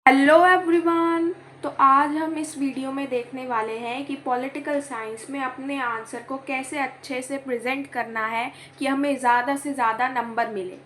Hello everyone. तो आज हम इस वीडियो में देखने वाले हैं कि पॉलिटिकल साइंस में अपने आंसर को कैसे अच्छे से प्रेजेंट करना है कि हमें ज़्यादा से ज़्यादा नंबर मिले।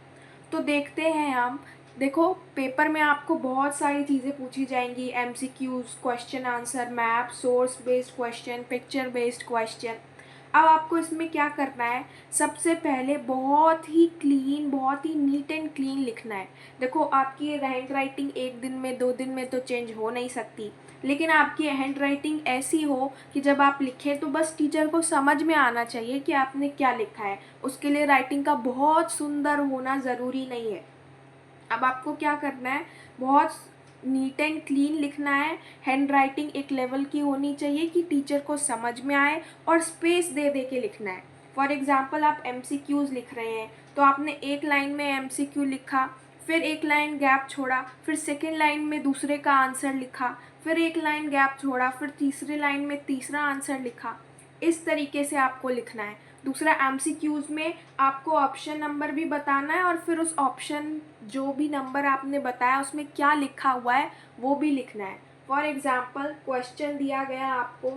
तो देखते हैं हम। देखो, पेपर में आपको बहुत सारी चीज़ें पूछी जाएंगी, MCQs, question answer, map, source based question, picture based question. अब आपको इसमें क्या करना है, सबसे पहले बहुत ही क्लीन, बहुत ही नीट एंड क्लीन लिखना है। देखो, आपकी हैंड राइटिंग एक दिन में 2 दिन में तो चेंज हो नहीं सकती, लेकिन आपकी हैंड राइटिंग ऐसी हो कि जब आप लिखें तो बस टीचर को समझ में आना चाहिए कि आपने क्या लिखा है। उसके लिए राइटिंग का बहुत सुंदर होना ज़रूरी नहीं है। अब आपको क्या करना है, बहुत नीट एंड क्लीन लिखना है। हैंड राइटिंग एक लेवल की होनी चाहिए कि टीचर को समझ में आए, और स्पेस दे दे के लिखना है। फॉर एग्ज़ाम्पल, आप एमसीक्यूज़ लिख रहे हैं तो आपने एक लाइन में एमसीक्यू लिखा, फिर एक लाइन गैप छोड़ा, फिर सेकेंड लाइन में दूसरे का आंसर लिखा, फिर एक लाइन गैप छोड़ा, फिर तीसरी लाइन में तीसरा आंसर लिखा। इस तरीके से आपको लिखना है। दूसरा, एमसीक्यूज़ में आपको ऑप्शन नंबर भी बताना है, और फिर उस ऑप्शन, जो भी नंबर आपने बताया उसमें क्या लिखा हुआ है वो भी लिखना है। फॉर एग्ज़ाम्पल, क्वेश्चन दिया गया आपको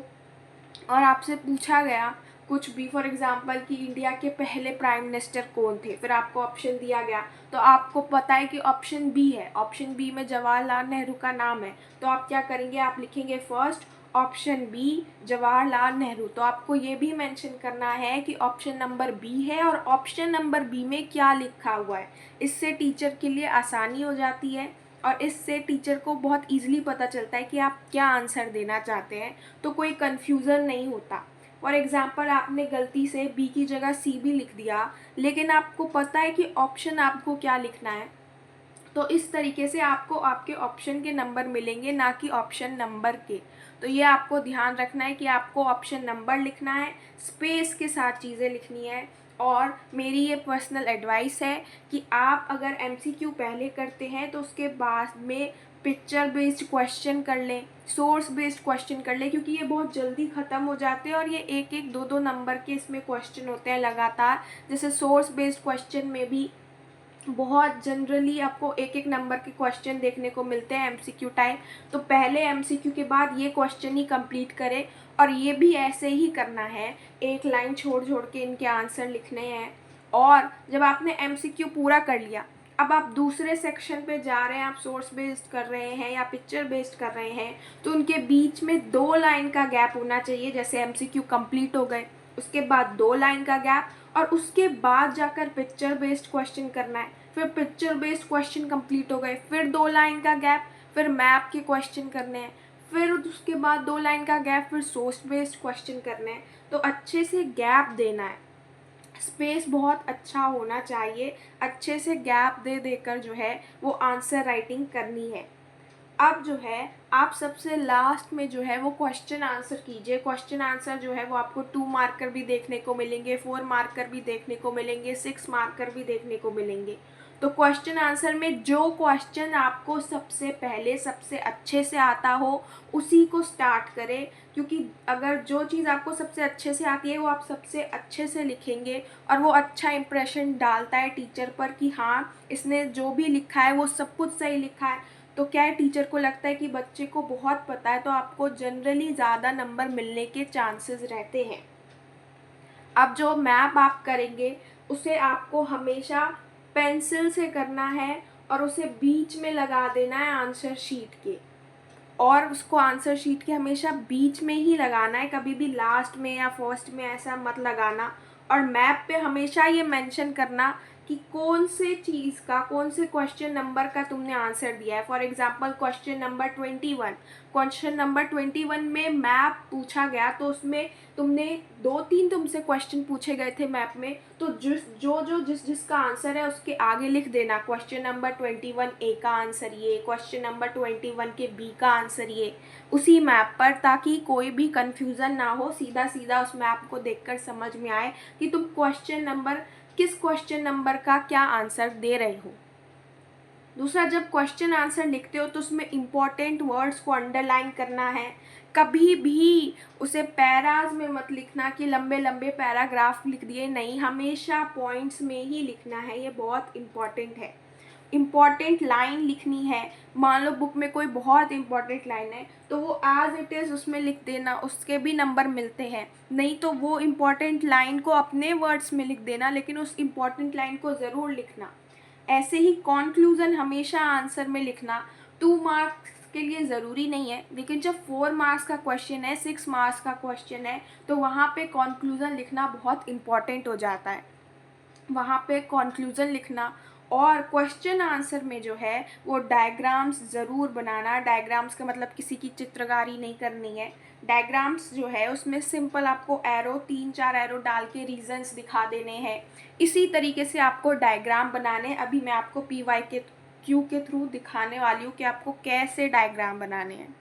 और आपसे पूछा गया कुछ भी, फॉर एग्ज़ाम्पल कि इंडिया के पहले प्राइम मिनिस्टर कौन थे, फिर आपको ऑप्शन दिया गया तो आपको पता है कि ऑप्शन बी है, ऑप्शन बी में जवाहरलाल नेहरू का नाम है। तो आप क्या करेंगे, आप लिखेंगे first option B Jawaharlal Nehru. तो आपको ये भी मेंशन करना है कि ऑप्शन नंबर बी है और ऑप्शन नंबर बी में क्या लिखा हुआ है। इससे टीचर के लिए आसानी हो जाती है, और इससे टीचर को बहुत ईजिली पता चलता है कि आप क्या आंसर देना चाहते हैं, तो कोई कन्फ्यूज़न नहीं होता। फॉर एग्ज़ाम्पल, आपने गलती से बी की जगह सी भी लिख दिया, लेकिन आपको पता है कि ऑप्शन आपको क्या लिखना है, तो इस तरीके से आपको आपके ऑप्शन के नंबर मिलेंगे, ना कि ऑप्शन नंबर के। तो ये आपको ध्यान रखना है कि आपको ऑप्शन नंबर लिखना है, स्पेस के साथ चीज़ें लिखनी है। और मेरी ये पर्सनल एडवाइस है कि आप अगर एमसीक्यू पहले करते हैं तो उसके बाद में पिक्चर बेस्ड क्वेश्चन कर लें, सोर्स बेस्ड क्वेश्चन कर लें, क्योंकि ये बहुत जल्दी ख़त्म हो जाते हैं और ये एक एक दो दो नंबर के इसमें क्वेश्चन होते हैं लगातार। जैसे सोर्स बेस्ड क्वेश्चन में भी बहुत जनरली आपको एक एक नंबर के क्वेश्चन देखने को मिलते हैं एमसीक्यू टाइप। तो पहले एमसीक्यू के बाद ये क्वेश्चन ही कंप्लीट करें, और ये भी ऐसे ही करना है, एक लाइन छोड़ छोड़ के इनके आंसर लिखने हैं। और जब आपने एमसीक्यू पूरा कर लिया, अब आप दूसरे सेक्शन पे जा रहे हैं, आप सोर्स बेस्ड कर रहे हैं या पिक्चर बेस्ड कर रहे हैं, तो उनके बीच में 2 लाइन का गैप होना चाहिए। जैसे एमसीक्यू कंप्लीट हो गए, उसके बाद 2 लाइन का गैप, और उसके बाद जाकर पिक्चर बेस्ड क्वेश्चन करना है। फिर पिक्चर बेस्ड क्वेश्चन कंप्लीट हो गए, फिर 2 लाइन का गैप, फिर मैप के क्वेश्चन करने हैं, फिर उसके बाद 2 लाइन का गैप, फिर सोर्स बेस्ड क्वेश्चन करने हैं। तो अच्छे से गैप देना है, स्पेस बहुत अच्छा होना चाहिए, अच्छे से गैप दे देकर जो है वो आंसर राइटिंग करनी है। अब जो है आप सबसे लास्ट में जो है वो क्वेश्चन आंसर कीजिए। क्वेश्चन आंसर जो है वो आपको 2 मार्कर भी देखने को मिलेंगे, 4 मार्कर भी देखने को मिलेंगे, 6 मार्कर भी देखने को मिलेंगे। तो क्वेश्चन आंसर में जो क्वेश्चन आपको सबसे पहले सबसे अच्छे से आता हो उसी को स्टार्ट करें, क्योंकि अगर जो चीज़ आपको सबसे अच्छे से आती है वो आप सबसे अच्छे से लिखेंगे, और वो अच्छा इंप्रेशन डालता है टीचर पर कि हाँ, इसने जो भी लिखा है वो सब कुछ सही लिखा है। तो क्या है, टीचर को लगता है कि बच्चे को बहुत पता है, तो आपको जनरली ज़्यादा नंबर मिलने के चांसेस रहते हैं। अब जो मैप आप करेंगे उसे आपको हमेशा पेंसिल से करना है, और उसे बीच में लगा देना है आंसर शीट के। और उसको आंसर शीट के हमेशा बीच में ही लगाना है, कभी भी लास्ट में या फर्स्ट में ऐसा मत लगाना। और मैप पे हमेशा ये मेंशन करना कि कौन से चीज़ का, कौन से क्वेश्चन नंबर का तुमने आंसर दिया है। For example, question number 21, question number 21 में मैप पूछा गया, तो उसमें तुमने 2-3 तुमसे क्वेश्चन पूछे गए थे मैप में, तो जिसका आंसर है उसके आगे लिख देना क्वेश्चन नंबर 21 ए का आंसर ये, क्वेश्चन नंबर 21 के बी का आंसर ये, उसी मैप पर, ताकि कोई भी कन्फ्यूज़न ना हो, सीधा सीधा उस मैप को देखकर समझ में आए कि तुम किस क्वेश्चन नंबर का क्या आंसर दे रहे हो। दूसरा, जब क्वेश्चन आंसर लिखते हो तो उसमें इम्पॉर्टेंट वर्ड्स को अंडरलाइन करना है। कभी भी उसे पैराज में मत लिखना कि लंबे लंबे पैराग्राफ लिख दिए, नहीं, हमेशा पॉइंट्स में ही लिखना है, ये बहुत इम्पॉर्टेंट है। इम्पॉर्टेंट लाइन लिखनी है, मान लो बुक में कोई बहुत इम्पॉर्टेंट लाइन है तो वो एज इट इज़ उसमें लिख देना, उसके भी नंबर मिलते हैं। नहीं तो वो इम्पॉर्टेंट लाइन को अपने वर्ड्स में लिख देना, लेकिन उस इम्पॉर्टेंट लाइन को ज़रूर लिखना। ऐसे ही कॉन्क्लूज़न हमेशा आंसर में लिखना। 2 मार्क्स के लिए ज़रूरी नहीं है, लेकिन जब 4 मार्क्स का क्वेश्चन है, 6 मार्क्स का क्वेश्चन है, तो वहाँ पे कॉन्क्लूज़न लिखना बहुत इम्पॉर्टेंट हो जाता है। वहाँ पे कॉन्क्लूज़न लिखना, और क्वेश्चन आंसर में जो है वो डायग्राम्स ज़रूर बनाना। डायग्राम्स का मतलब किसी की चित्रकारी नहीं करनी है। डायग्राम्स जो है उसमें सिंपल आपको एरो 3-4 एरो डाल के रीजंस दिखा देने हैं। इसी तरीके से आपको डायग्राम बनाने। अभी मैं आपको PYQ के थ्रू दिखाने वाली हूँ कि आपको कैसे डायग्राम बनाने हैं।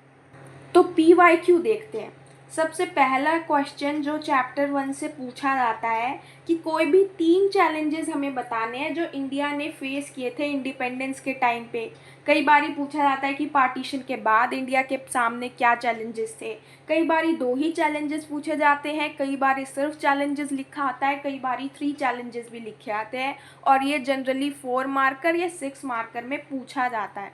तो PYQ देखते हैं। सबसे पहला क्वेश्चन जो चैप्टर 1 से पूछा जाता है कि कोई भी 3 चैलेंजेस हमें बताने हैं जो इंडिया ने फेस किए थे इंडिपेंडेंस के टाइम पे। कई बार पूछा जाता है कि पार्टीशन के बाद इंडिया के सामने क्या चैलेंजेस थे। कई बार 2 ही चैलेंजेस पूछे जाते हैं, कई बार सिर्फ चैलेंजेस लिखा आता है, कई बार 3 चैलेंजेस भी लिखे आते हैं, और ये जनरली 4 मार्कर या 6 मार्कर में पूछा जाता है।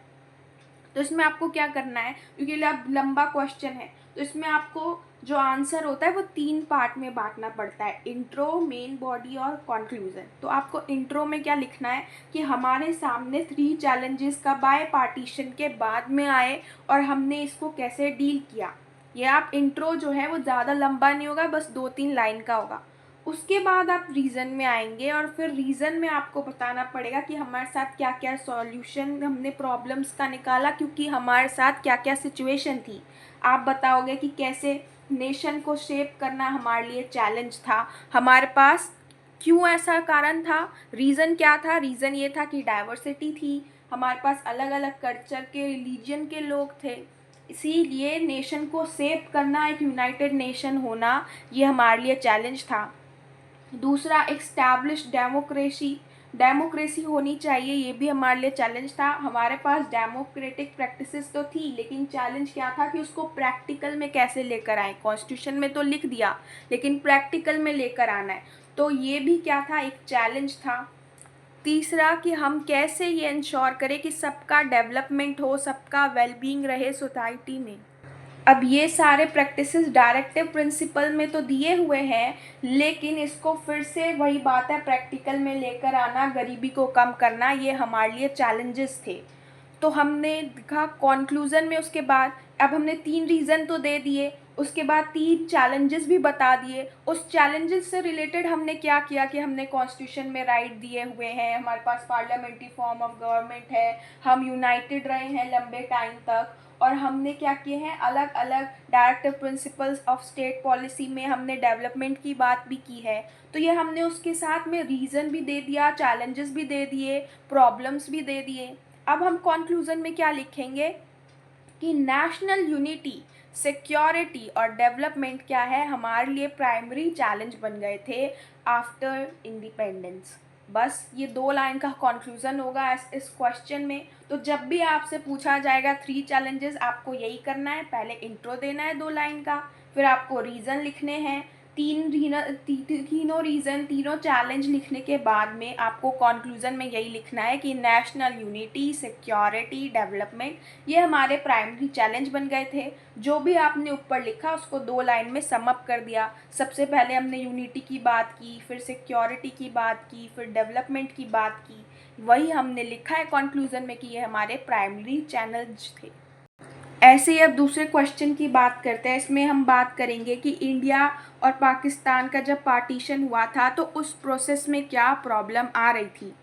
तो इसमें आपको क्या करना है, क्योंकि लंबा क्वेश्चन है, तो इसमें आपको जो आंसर होता है वो 3 पार्ट में बांटना पड़ता है, इंट्रो, मेन बॉडी और कंक्लूजन। तो आपको इंट्रो में क्या लिखना है कि हमारे सामने 3 चैलेंजेस कब आए, पार्टीशन के बाद में आए, और हमने इसको कैसे डील किया। ये आप इंट्रो जो है वो ज़्यादा लंबा नहीं होगा, बस 2-3 लाइन का होगा। उसके बाद आप रीज़न में आएंगे, और फिर रीज़न में आपको बताना पड़ेगा कि हमारे साथ क्या क्या सॉल्यूशन हमने प्रॉब्लम्स का निकाला, क्योंकि हमारे साथ क्या क्या सिचुएशन थी। आप बताओगे कि कैसे नेशन को शेप करना हमारे लिए चैलेंज था, हमारे पास क्यों ऐसा कारण था, रीज़न क्या था। रीज़न ये था कि डाइवर्सिटी थी, हमारे पास अलग अलग कल्चर के, रिलीजन के लोग थे, इसीलिए नेशन को शेप करना, एक यूनाइटेड नेशन होना, ये हमारे लिए चैलेंज था। दूसरा, एस्टैब्लिश्ड डेमोक्रेसी होनी चाहिए, ये भी हमारे लिए चैलेंज था। हमारे पास डेमोक्रेटिक प्रैक्टिसेस तो थी, लेकिन चैलेंज क्या था कि उसको प्रैक्टिकल में कैसे लेकर आए। कॉन्स्टिट्यूशन में तो लिख दिया, लेकिन प्रैक्टिकल में लेकर आना है, तो ये भी क्या था, एक चैलेंज था। तीसरा, कि हम कैसे ये इंश्योर करें कि सबका डेवलपमेंट हो, सबका वेलबींग रहे सोसाइटी में। अब ये सारे प्रैक्टिसेस डायरेक्टिव प्रिंसिपल में तो दिए हुए हैं, लेकिन इसको फिर से वही बात है, प्रैक्टिकल में लेकर आना, गरीबी को कम करना, ये हमारे लिए चैलेंजेस थे। तो हमने देखा कॉन्क्लूज़न में, उसके बाद अब हमने 3 रीज़न तो दे दिए, उसके बाद 3 चैलेंजेस भी बता दिए। उस चैलेंजेस से रिलेटेड हमने क्या किया कि हमने कॉन्स्टिट्यूशन में राइट दिए हुए हैं, हमारे पास पार्लियामेंट्री फॉर्म ऑफ गवर्नमेंट है, हम यूनाइटेड रहे हैं लंबे टाइम तक, और हमने क्या किए हैं, अलग अलग directive principles of state policy में हमने डेवलपमेंट की बात भी की है। तो ये हमने उसके साथ में रीज़न भी दे दिया, चैलेंजेस भी दे दिए, प्रॉब्लम्स भी दे दिए। अब हम कंक्लूजन में क्या लिखेंगे कि नेशनल यूनिटी, सिक्योरिटी और डेवलपमेंट क्या है, हमारे लिए प्राइमरी चैलेंज बन गए थे आफ्टर इंडिपेंडेंस। बस ये 2 लाइन का कंक्लूजन होगा इस क्वेश्चन में। तो जब भी आपसे पूछा जाएगा 3 चैलेंजेस, आपको यही करना है, पहले इंट्रो देना है 2 लाइन का, फिर आपको रीज़न लिखने हैं, तीनों रीज़न, तीनों चैलेंज लिखने के बाद में आपको कंक्लूजन में यही लिखना है कि नेशनल यूनिटी, सिक्योरिटी, डेवलपमेंट, ये हमारे प्राइमरी चैलेंज बन गए थे। जो भी आपने ऊपर लिखा उसको 2 लाइन में सम अप कर दिया। सबसे पहले हमने यूनिटी की बात की, फिर सिक्योरिटी की बात की, फिर डेवलपमेंट की बात की, वही हमने लिखा है कंक्लूजन में कि ये हमारे प्राइमरी चैलेंज थे। ऐसे ही अब दूसरे क्वेश्चन की बात करते हैं। इसमें हम बात करेंगे कि इंडिया और पाकिस्तान का जब पार्टीशन हुआ था तो उस प्रोसेस में क्या प्रॉब्लम आ रही थी।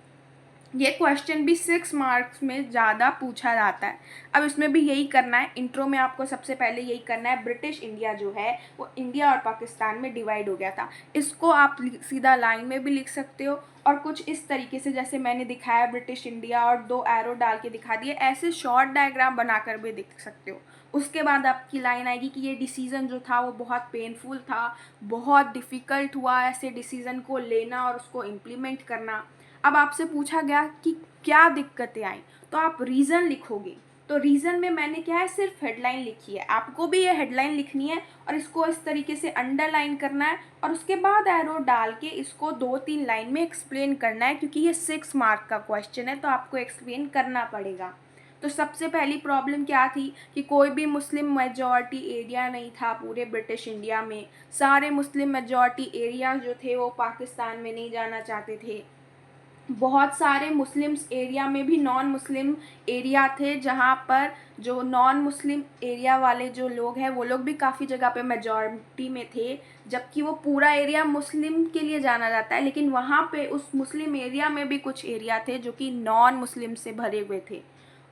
ये क्वेश्चन भी 6 मार्क्स में ज़्यादा पूछा जाता है। अब इसमें भी यही करना है, इंट्रो में आपको सबसे पहले यही करना है, ब्रिटिश इंडिया जो है वो इंडिया और पाकिस्तान में डिवाइड हो गया था। इसको आप सीधा लाइन में भी लिख सकते हो, और कुछ इस तरीके से जैसे मैंने दिखाया ब्रिटिश इंडिया और 2 एरो डाल के दिखा दिए, ऐसे शॉर्ट डायग्राम बनाकर भी दिख सकते हो। उसके बाद आपकी लाइन आएगी कि ये डिसीज़न जो था वो बहुत पेनफुल था, बहुत डिफ़िकल्ट हुआ ऐसे डिसीज़न को लेना और उसको इम्प्लीमेंट करना। अब आपसे पूछा गया कि क्या दिक्कतें आई, तो आप रीज़न लिखोगे तो रीज़न में मैंने क्या है, सिर्फ हेडलाइन लिखी है। आपको भी ये हेडलाइन लिखनी है और इसको इस तरीके से अंडरलाइन करना है और उसके बाद एरो डाल के इसको 2-3 लाइन में एक्सप्लेन करना है, क्योंकि ये 6 मार्क का क्वेश्चन है तो आपको एक्सप्लेन करना पड़ेगा। तो सबसे पहली प्रॉब्लम क्या थी कि कोई भी मुस्लिम मेजॉरिटी एरिया नहीं था पूरे ब्रिटिश इंडिया में। सारे मुस्लिम मेजॉरिटी एरिया जो थे वो पाकिस्तान में नहीं जाना चाहते थे। बहुत सारे मुस्लिम्स एरिया में भी नॉन मुस्लिम एरिया थे, जहाँ पर जो नॉन मुस्लिम एरिया वाले जो लोग हैं वो लोग भी काफ़ी जगह पे मेजॉरिटी में थे, जबकि वो पूरा एरिया मुस्लिम के लिए जाना जाता है, लेकिन वहाँ पे उस मुस्लिम एरिया में भी कुछ एरिया थे जो कि नॉन मुस्लिम से भरे हुए थे।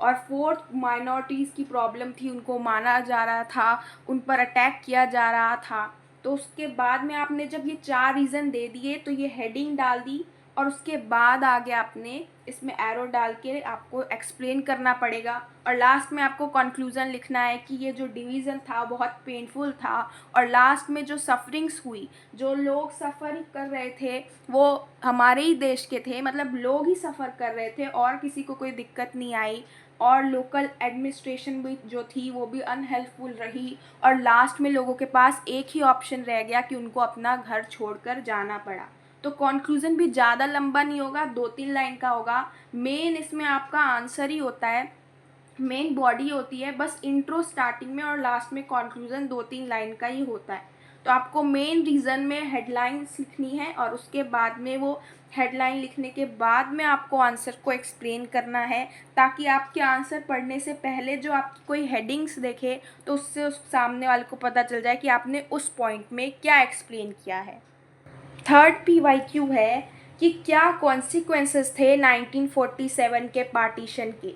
और फोर्थ, माइनॉरिटीज़ की प्रॉब्लम थी, उनको मारा जा रहा था, उन पर अटैक किया जा रहा था। तो उसके बाद में आपने जब ये 4 रीज़न दे दिए तो ये हेडिंग डाल दी और उसके बाद आगे आपने इसमें एरो डाल के आपको एक्सप्लेन करना पड़ेगा और लास्ट में आपको कंक्लूज़न लिखना है कि ये जो डिवीज़न था बहुत पेनफुल था और लास्ट में जो सफरिंग्स हुई, जो लोग सफ़र कर रहे थे वो हमारे ही देश के थे, मतलब लोग ही सफ़र कर रहे थे और किसी को कोई दिक्कत नहीं आई और लोकल एडमिनिस्ट्रेशन भी जो थी वो भी अनहेल्पफुल रही और लास्ट में लोगों के पास एक ही ऑप्शन रह गया कि उनको अपना घर छोड़कर जाना पड़ा। तो कंक्लूज़न भी ज़्यादा लंबा नहीं होगा, 2-3 लाइन का होगा। मेन इसमें आपका आंसर ही होता है, मेन बॉडी होती है, बस इंट्रो स्टार्टिंग में और लास्ट में कंक्लूज़न 2-3 लाइन का ही होता है। तो आपको मेन रीज़न में हेडलाइंस लिखनी है और उसके बाद में वो हेडलाइन लिखने के बाद में आपको आंसर को एक्सप्लेन करना है, ताकि आपके आंसर पढ़ने से पहले जो आपकी कोई हेडिंग्स देखे तो उससे उस सामने वाले को पता चल जाए कि आपने उस पॉइंट में क्या एक्सप्लेन किया है। थर्ड PYQ है कि क्या कॉन्सिक्वेंसेस थे 1947 के पार्टीशन के।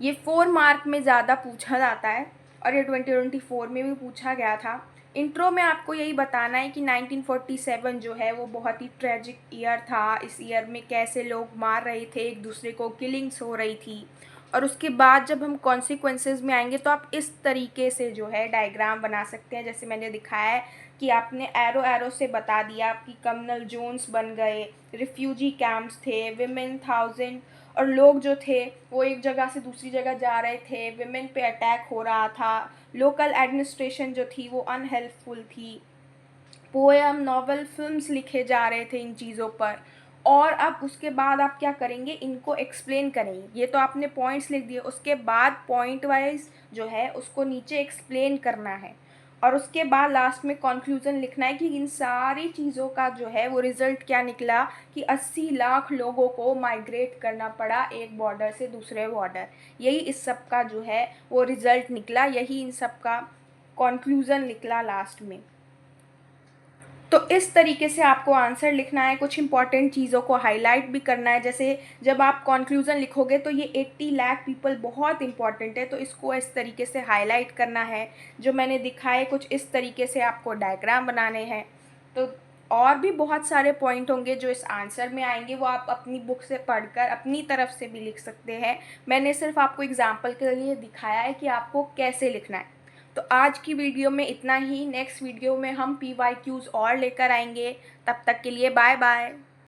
ये 4 मार्क में ज़्यादा पूछा जाता है और ये 2024 में भी पूछा गया था। इंट्रो में आपको यही बताना है कि 1947 जो है वो बहुत ही ट्रेजिक ईयर था। इस ईयर में कैसे लोग मार रहे थे एक दूसरे को, किलिंग्स हो रही थी। और उसके बाद जब हम कॉन्सिक्वेंसेस में आएंगे तो आप इस तरीके से जो है डायग्राम बना सकते हैं, जैसे मैंने दिखाया है कि आपने एरो एरो से बता दिया कि कम्युनल जोन्स बन गए, रिफ्यूजी कैंप्स थे, विमेन 1000 और लोग जो थे वो एक जगह से दूसरी जगह जा रहे थे, विमेन पे अटैक हो रहा था, लोकल एडमिनिस्ट्रेशन जो थी वो अनहेल्पफुल थी, पोएम, नॉवल, फिल्म्स लिखे जा रहे थे इन चीज़ों पर। और अब उसके बाद आप क्या करेंगे, इनको एक्सप्लेन करेंगे। ये तो आपने पॉइंट्स लिख दिए, उसके बाद पॉइंट वाइज जो है उसको नीचे एक्सप्लेन करना है और उसके बाद लास्ट में कंक्लूजन लिखना है कि इन सारी चीज़ों का जो है वो रिज़ल्ट क्या निकला कि 80 लाख लोगों को माइग्रेट करना पड़ा एक बॉर्डर से दूसरे बॉर्डर। यही इस सब का जो है वो रिज़ल्ट निकला, यही इन सब का कंक्लूजन निकला लास्ट में। तो इस तरीके से आपको आंसर लिखना है, कुछ इंपॉर्टेंट चीज़ों को हाईलाइट भी करना है। जैसे जब आप कंक्लूज़न लिखोगे तो ये 80 लाख पीपल बहुत इंपॉर्टेंट है, तो इसको इस तरीके से हाईलाइट करना है। जो मैंने दिखाए कुछ इस तरीके से आपको डायग्राम बनाने हैं। तो और भी बहुत सारे पॉइंट होंगे जो इस आंसर में आएंगे, वो आप अपनी बुक से पढ़कर अपनी तरफ से भी लिख सकते हैं। मैंने सिर्फ आपको एग्जाम्पल के लिए दिखाया है कि आपको कैसे लिखना है। तो आज की वीडियो में इतना ही। नेक्स्ट वीडियो में हम PYQs और लेकर आएंगे। तब तक के लिए बाय बाय।